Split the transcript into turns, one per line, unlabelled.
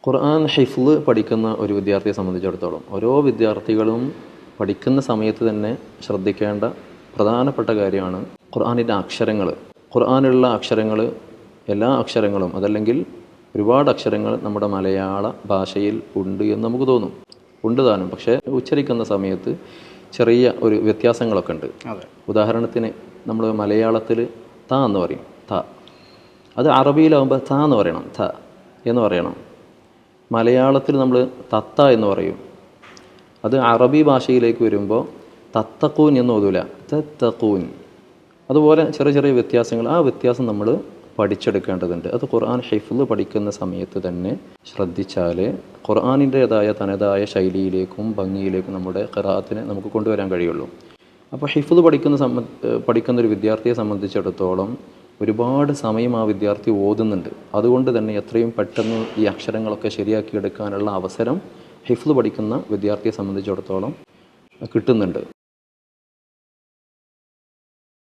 ഖുർആൻ ഹിഫ്ള് പഠിക്കുന്ന ഒരു വിദ്യാർത്ഥിയെ സംബന്ധിച്ചിടത്തോളം ഓരോ വിദ്യാർത്ഥികളും പഠിക്കുന്ന സമയത്ത് തന്നെ ശ്രദ്ധിക്കേണ്ട പ്രധാനപ്പെട്ട കാര്യമാണ് ഖുർആനിൻ്റെ അക്ഷരങ്ങൾ. ഖുർആനിലുള്ള അക്ഷരങ്ങൾ, എല്ലാ അക്ഷരങ്ങളും അതല്ലെങ്കിൽ ഒരുപാട് അക്ഷരങ്ങൾ നമ്മുടെ മലയാള ഭാഷയിൽ ഉണ്ട് എന്ന് നമുക്ക് തോന്നും. ഉണ്ട് താനും, പക്ഷേ ഉച്ചരിക്കുന്ന സമയത്ത് ചെറിയ ഒരു വ്യത്യാസങ്ങളൊക്കെ ഉണ്ട്. ഉദാഹരണത്തിന് നമ്മൾ മലയാളത്തിൽ ത എന്ന് പറയും, ത. അത് അറബിയിലാവുമ്പോൾ ത എന്ന് പറയണം, ത എന്ന് പറയണം. മലയാളത്തിൽ നമ്മൾ തത്ത എന്ന് പറയും. അത് അറബി ഭാഷയിലേക്ക് വരുമ്പോൾ തത്തക്കൂൻ എന്ന് ഓതൂല, തത്തക്കൂൻ. അതുപോലെ ചെറിയ ചെറിയ വ്യത്യാസങ്ങൾ, ആ വ്യത്യാസം നമ്മൾ പഠിച്ചെടുക്കേണ്ടതുണ്ട്. അത് ഖുർആൻ ഹിഫ്ള് പഠിക്കുന്ന സമയത്ത് തന്നെ ശ്രദ്ധിച്ചാൽ ഖുർആനിൻ്റേതായ തനതായ ശൈലിയിലേക്കും ഭംഗിയിലേക്കും നമ്മുടെ ഖിറാഅത്തിനെ നമുക്ക് കൊണ്ടുവരാൻ കഴിയുള്ളൂ. അപ്പോൾ ഹിഫ്ള് പഠിക്കുന്ന ഒരു വിദ്യാർത്ഥിയെ സംബന്ധിച്ചിടത്തോളം ഒരുപാട് സമയം ആ വിദ്യാർത്ഥി ഓതുന്നുണ്ട്. അതുകൊണ്ട് തന്നെ എത്രയും പെട്ടെന്ന് ഈ അക്ഷരങ്ങളൊക്കെ ശരിയാക്കിയെടുക്കാനുള്ള അവസരം ഹിഫ്ള് പഠിക്കുന്ന വിദ്യാർത്ഥിയെ സംബന്ധിച്ചിടത്തോളം കിട്ടുന്നുണ്ട്.